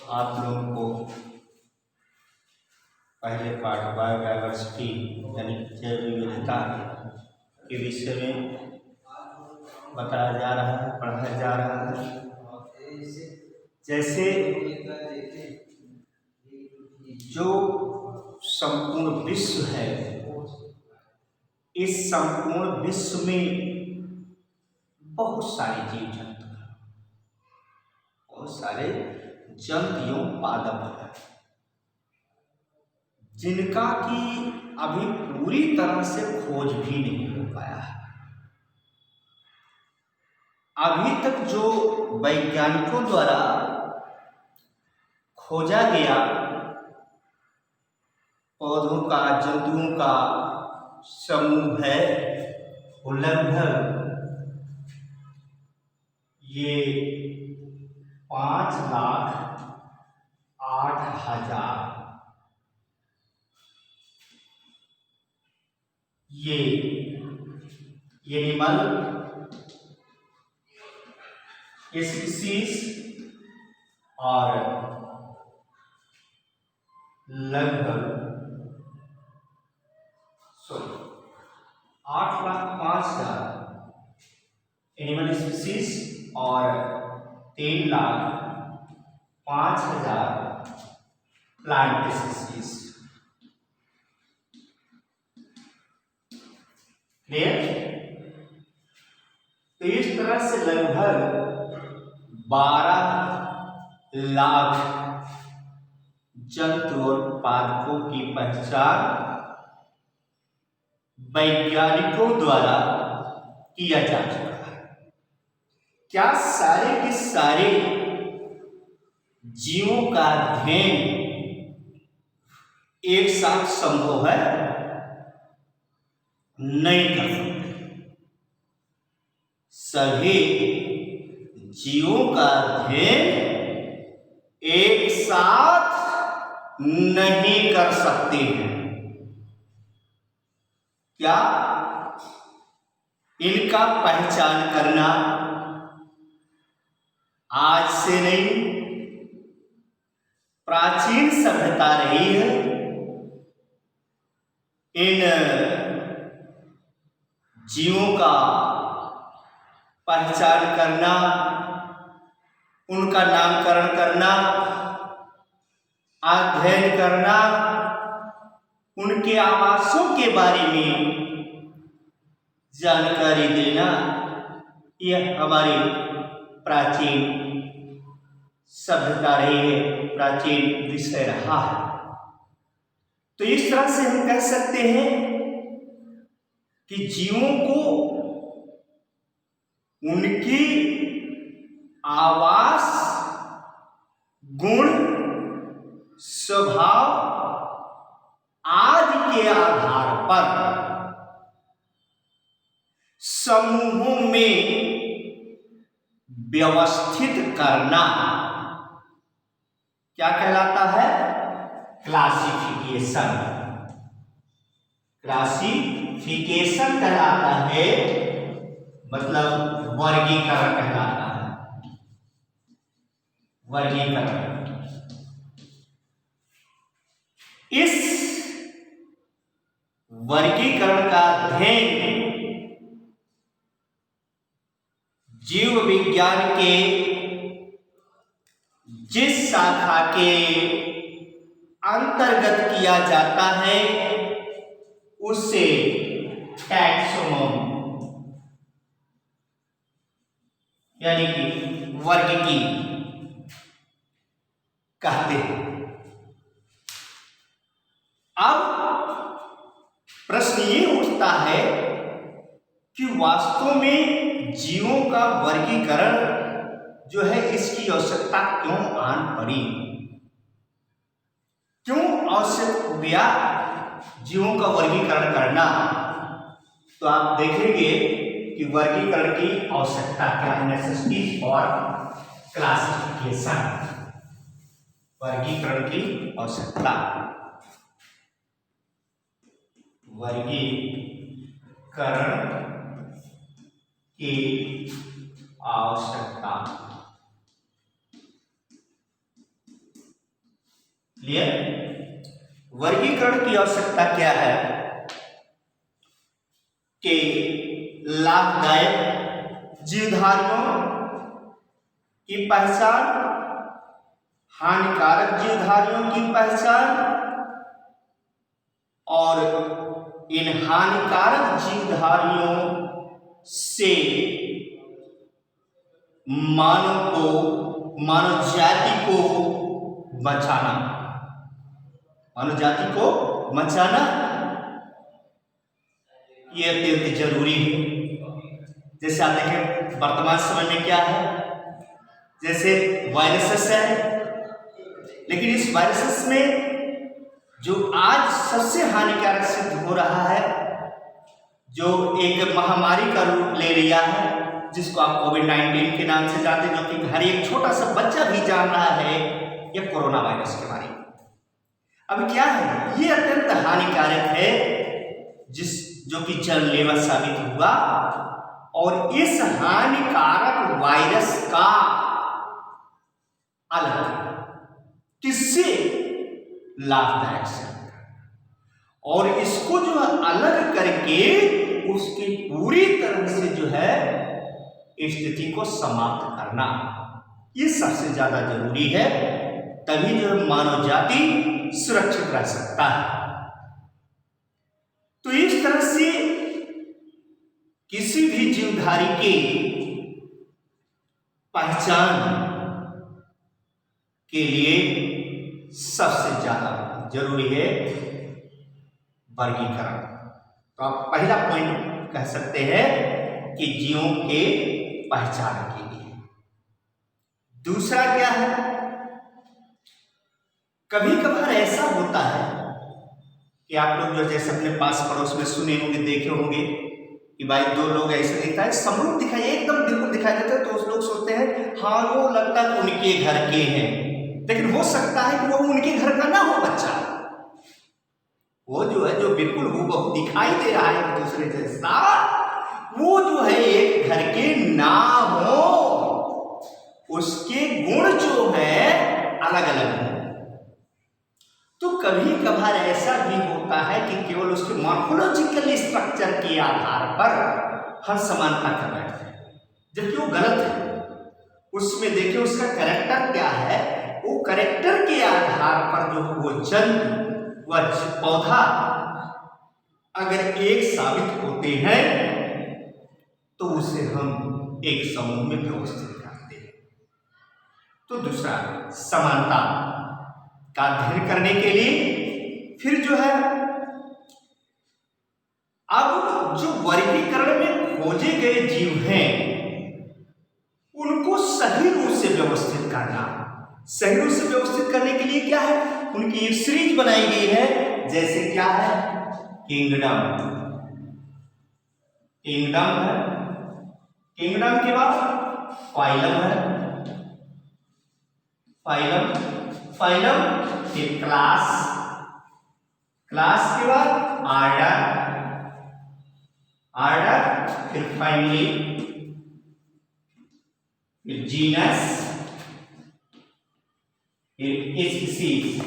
आप लोगों को पहले पाठ बायोडायवर्सिटी यानी जैव विविधता के विषय में बताया जा रहा है, पढ़ाया जा रहा है। जैसे जो संपूर्ण विश्व है, इस संपूर्ण विश्व में बहुत सारे जीव जंतु हैं, बहुत सारे जंत एवं पादप हैं, जिनका कि अभी पूरी तरह से खोज भी नहीं हो पाया है। अभी तक जो वैज्ञानिकों द्वारा खोजा गया पौधों का, जंतुओं का समूह है, वो लगभग ये 5,08,000 ये एनिमल स्पीसीज और लगभग 8,05,000 एनिमल स्पीसीज और 3,05,000 प्लांट स्पीसीज। क्लियर? तो इस तरह से लगभग 12 लाख जंतु और पादपों की पहचान वैज्ञानिकों द्वारा किया जा चुका है। क्या सारे के सारे जीवों का अध्ययन एक साथ संभव है? नहीं कर सकते। सभी जीवों का अध्ययन एक साथ नहीं कर सकते हैं। क्या इनका पहचान करना आज से नहीं, प्राचीन सभ्यता रही है। इन जीवों का पहचान करना, उनका नामकरण करना, अध्ययन करना, उनके आवासों के बारे में जानकारी देना, यह हमारी प्राचीन सभ्यता रही है, प्राचीन विषय रहा है। तो इस तरह से हम कह सकते हैं कि जीवों को उनकी आवास, गुण, स्वभाव आदि के आधार पर समूहों में व्यवस्थित करना क्या कहलाता है? क्लासिफिकेशन। क्लासिफिकेशन कहलाता है, मतलब वर्गीकरण कहलाता है। वर्गीकरण। इस वर्गीकरण का अध्ययन जीव विज्ञान के जिस शाखा के अंतर्गत किया जाता है उसे टैक्सोनॉमी यानी कि वर्गीकी कहते हैं। अब प्रश्न ये उठता है कि वास्तव में जीवों का वर्गीकरण जो है, इसकी आवश्यकता क्यों आन पड़ी? क्यों आवश्यक हो गया जीवों का वर्गीकरण करना? तो आप देखेंगे कि वर्गीकरण की आवश्यकता क्या है। नेसेसिटी फॉर क्लासिफिकेशन, वर्गीकरण की आवश्यकता। वर्गीकरण की आवश्यकता। क्लियर? वर्गीकरण की आवश्यकता क्या है कि लाभदायक जीवधारियों की पहचान, हानिकारक जीवधारियों की पहचान और इन हानिकारक जीवधारियों से मानव जाति को बचाना, मानव जाति को बचाना ये अत्यंत जरूरी है। जैसे आप देखें वर्तमान समय में क्या है, जैसे वायरसेस है, लेकिन इस वायरसेस में जो आज सबसे हानिकारक सिद्ध हो रहा है, जो एक महामारी का रूप ले लिया है, जिसको आप कोविड-19 के नाम से जानते हैं, जो कि हर एक छोटा सा बच्चा भी जान रहा है, ये कोरोना वायरस के बारे में। अब क्या है, ये अत्यंत हानिकारक है, जो कि जानलेवा साबित हुआ। और इस हानिकारक वायरस का अलग किससे लाभदायक से, और इसको जो है अलग करके उसकी पूरी तरह से जो है स्थिति को समाप्त करना, ये सबसे ज्यादा जरूरी है। तभी जो है मानव जाति सुरक्षित रह सकता है। तो इस तरह से किसी भी जीवधारी की पहचान के लिए सबसे ज्यादा जरूरी है वर्गीकरण। तो आप पहला पॉइंट कह सकते हैं कि जीवों के पहचान के लिए। दूसरा क्या है, कभी कभार ऐसा होता है कि आप लोग जो जैसे अपने पास पड़ोस में सुने होंगे, देखे होंगे कि भाई दो लोग ऐसे दिखता है, समरूप दिखाई एकदम बिल्कुल दिखाई देता है, तो उस लोग सोचते हैं हाँ वो लगता है उनके घर के हैं, लेकिन हो सकता है कि वो उनके घर का ना हो बच्चा, वो जो है जो बिल्कुल हूबहू दिखाई दे रहा है एक दूसरे जैसा, वो जो है एक घर के ना हो, उसके गुण जो है अलग अलग हो। तो कभी कभार ऐसा भी होता है कि केवल उसके मॉर्फोलॉजिकल स्ट्रक्चर के आधार पर हम समानता कर बैठते हैं, जबकि वो गलत है। उसमें देखिए उसका कैरेक्टर क्या है, वो कैरेक्टर के आधार पर जो वो जंतु व पौधा अगर एक साबित होते हैं तो उसे हम एक समूह में व्यवस्थित करते हैं। तो दूसरा समानता का अध्ययन करने के लिए फिर जो है अब जो वर्गीकरण में खोजे गए जीव हैं उनको सही रूप से व्यवस्थित करना। सही रूप से व्यवस्थित करने के लिए क्या है, उनकी एक सीरीज बनाई गई है, जैसे क्या है किंगडम, किंगडम है, किंगडम के बाद फाइलम है, फाइलम, फाइलम फिर क्लास, क्लास के बाद आर्डर, आर्डर फिर फैमिली, फिर जीनस, फिर स्पीसीज।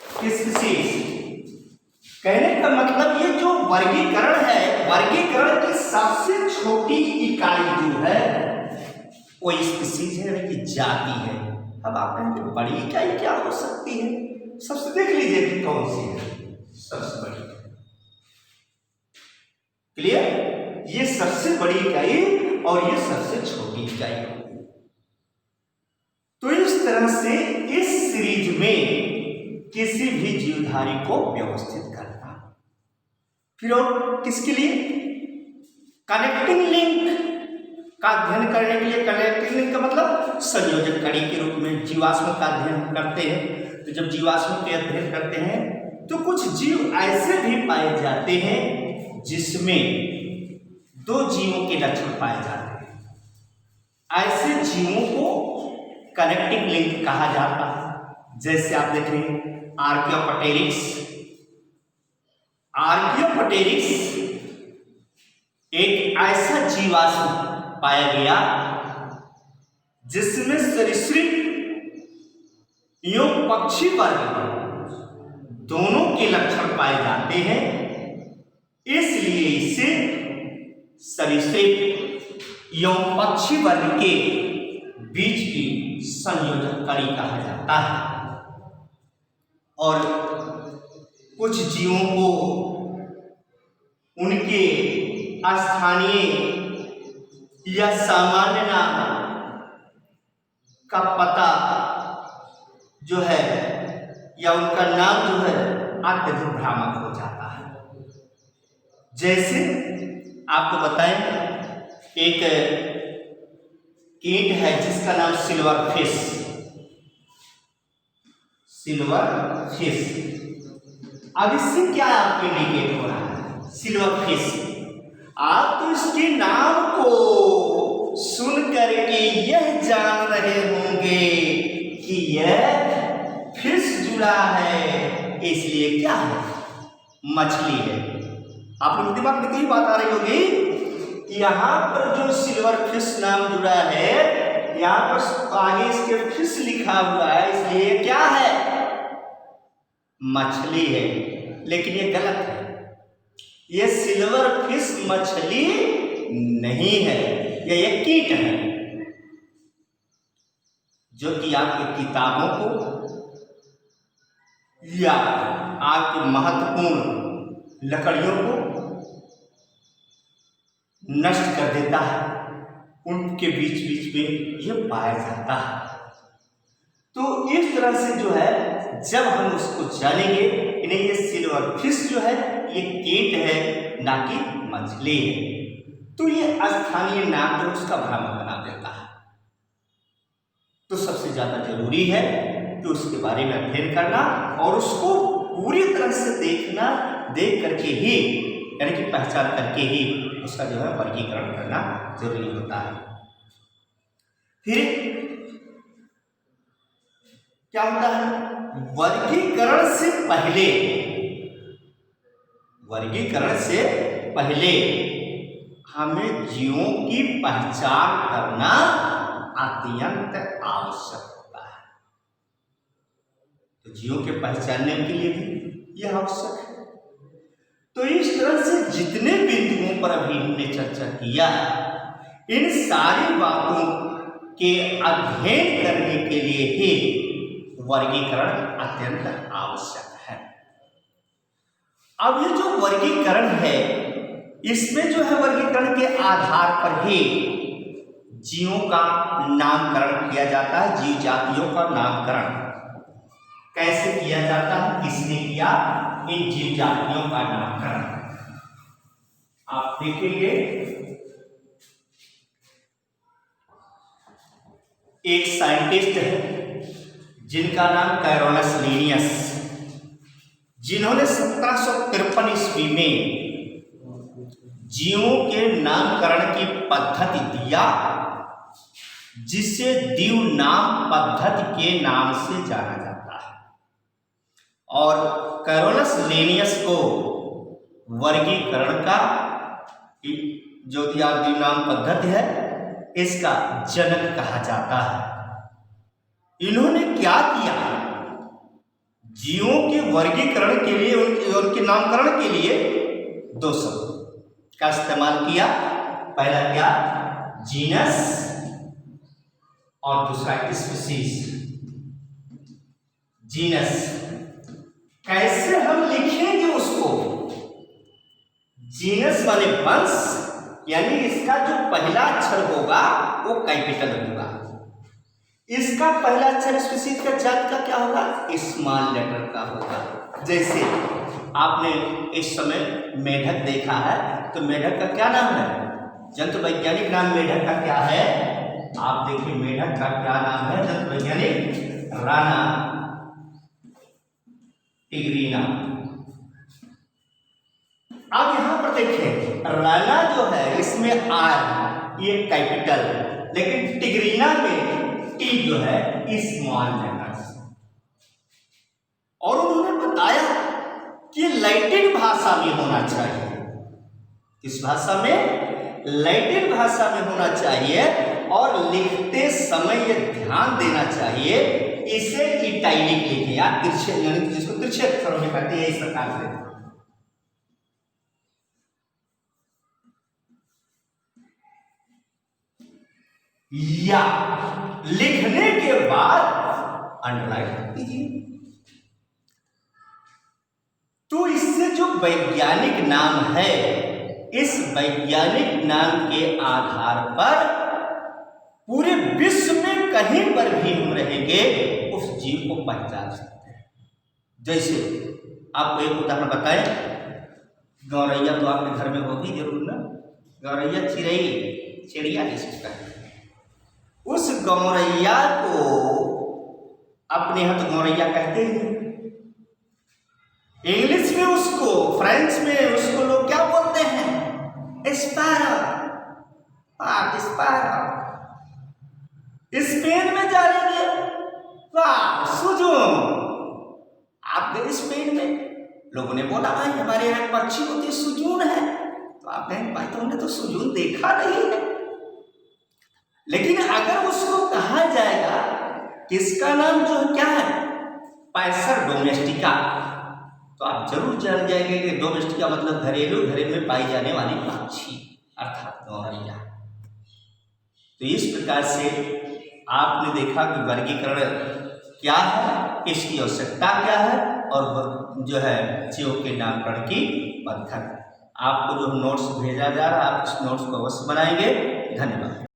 स्पीसीज कहने का मतलब ये जो वर्गीकरण है, वर्गीकरण की सबसे छोटी इकाई जो है वो स्पीसीज है, यानी कि जाति है। अब आप कहेंगे बड़ी इकाई क्या हो सकती है, सबसे देख लीजिए कि कौन सी है सबसे बड़ी। क्लियर, ये सबसे बड़ी इकाई और ये सबसे छोटी इकाई होगी। तो इस तरह से इस सीरीज में किसी भी जीवधारी को व्यवस्थित करना। फिर और किसके लिए, कनेक्टिंग लिंक का अध्ययन करने के लिए। कनेक्टिंग लिंक का मतलब संयोजक कड़ी के रूप में जीवाश्म का अध्ययन करते हैं। तो जब जीवाश्म के अध्ययन करते हैं तो कुछ जीव ऐसे भी पाए जाते हैं जिसमें दो जीवों के लक्षण पाए जाते हैं। ऐसे जीवों को कनेक्टिंग लिंक कहा जाता है। जैसे आप देखें आर्कियोपटेरिक्स, आर्कियोपटेरिक्स एक ऐसा जीवाश्म पाया गया जिसमें सरीसृप यूं पक्षी वर्ग दोनों के लक्षण पाए जाते हैं, इसलिए इसे सरीसृप एवं पक्षी वर्ग के बीच की संयोजक कड़ी कहा जाता है। और कुछ जीवों को उनके स्थानीय या सामान्य नाम का पता जो है या उनका नाम जो है अत्यधिक भ्रामक हो जाता है। जैसे आपको बताएं, एक कीट है जिसका नाम सिल्वर फिश। सिल्वर फिश, अब इससे क्या आपको इंडिकेट हो रहा है? सिल्वर फिश, आप तो इसके नाम को सुन करके यह जान रहे होंगे कि यह फिश जुड़ा है, इसलिए क्या है? मछली है। आप लोग दिमाग में कई बात आ रही होगी कि यहाँ पर जो सिल्वर फिश नाम जुड़ा है, यहाँ पर आगे इसके फिश लिखा हुआ है, इसलिए क्या है? मछली है। लेकिन ये गलत है, ये सिल्वर फिश मछली नहीं है, ये एक कीट है जो कि आपकी किताबों को या आपकी महत्वपूर्ण लकड़ियों को नष्ट कर देता है। उनके बीच बीच में ये पाया जाता है। तो इस तरह से जो है जब हम उसको जानेंगे कि नहीं, ये सिल्वर फिश जो है ये कीट है ना कि मछली है, तो ये स्थानीय नाम जो उसका भ्रामक बना देता है। तो सबसे ज्यादा जरूरी है कि उसके बारे में अध्ययन करना और उसको पूरी तरह से देखना, देख करके ही यानी कि पहचान करके ही उसका जो है वर्गीकरण करना जरूरी होता है। फिर क्या होता है? वर्गीकरण से पहले हमें जीवों की पहचान करना अत्यंत आवश्यक होता है। तो जीवों के पहचानने के लिए भी यह आवश्यक है। तो इस तरह से जितने बिंदुओं पर अभी हमने चर्चा किया, इन सारी बातों के अध्ययन करने के लिए ही वर्गीकरण अत्यंत आवश्यक है। अब ये जो वर्गीकरण है, इसमें जो है वर्गीकरण के आधार पर ही जीवों का नामकरण किया जाता है। जीव जातियों का नामकरण कैसे किया जाता है, किसने किया? इन जीव जातियों का नामकरण आप देखेंगे। एक साइंटिस्ट है जिनका नाम कैरोलस लीनियस, जिन्होंने 1753 ईस्वी में जीवों के नामकरण की पद्धति दिया, जिसे द्विनाम पद्धति के नाम से जाना जाता है। और कैरोलस लीनियस को वर्गीकरण का जो द्विनाम पद्धति है, इसका जनक कहा जाता है। इन्होंने क्या किया? जीवों के वर्गीकरण के लिए, उनके नामकरण के लिए दो शब्द का इस्तेमाल किया। पहला क्या? जीनस और दूसरा स्पीशीज। जीनस कैसे हम लिखेंगे उसको? जीनस माने वंश, यानी इसका जो पहला अक्षर होगा वो कैपिटल होगा। इसका पहला अक्षर स्पीशीज का, जात का क्या होगा? स्मॉल लेटर का होगा। जैसे आपने इस समय मेढक देखा है, तो मेढक का क्या नाम है? जंतु वैज्ञानिक नाम मेढक का क्या है? आप देखिए मेढक का क्या नाम है जंतु वैज्ञानिक? राना टिग्रीना। अब यहां पर देखिए राना जो है इसमें आर ये कैपिटल, लेकिन टिग्रीना में टी जो है स्मॉल लेटर्स। और उन्होंने बताया कि लैटिन भाषा में होना चाहिए। किस भाषा में? लैटिन भाषा में होना चाहिए। और लिखते समय ये ध्यान देना चाहिए इसे इटैलिक लिखे या तिरछे, यानी जिसको तिरछे अक्षरों में कहते हैं, इस प्रकार से। या लिखने के बाद अंडरलाइन कीजिए। तो इससे जो वैज्ञानिक नाम है, इस वैज्ञानिक नाम के आधार पर पूरे विश्व में कहीं पर भी हम रहेंगे उस जीव को पहचान सकते हैं। जैसे आपको एक उदाहरण बताएं, गौरैया तो आपके घर में होगी जरूर ना, गौरैया चिड़िया जिसको कहते हैं, उस गौरैया को अपने यहाँ तो गौरैया कहते हैं, इंग्लिश में उसको, फ्रेंच में उसको लोग क्या बोलते हैं? Sparrow, sparrow. स्पेन में जाएंगे, वाह सुजून। आप गए स्पेन में, लोगों ने बोला भाई हमारे यहाँ पक्षी होती सुजून है, तो आप कहेंगे भाई तो हमने तो सुजून देखा नहीं है। लेकिन अगर उसको कहा जाएगा कि इसका नाम जो क्या है, पैसर डोमेस्टिका, तो आप जरूर जान जाएंगे कि डोमेस्टिका मतलब घरेलू, घरेलू में पाई जाने वाली पक्षी, अर्थात गौरैया। तो इस प्रकार से आपने देखा कि वर्गीकरण क्या है, इसकी आवश्यकता क्या है, और जो है जीवों के नामकरण की पद्धति। आपको जो नोट्स भेजा जा रहा है, आप इस नोट्स को अवश्य बनाएंगे। धन्यवाद।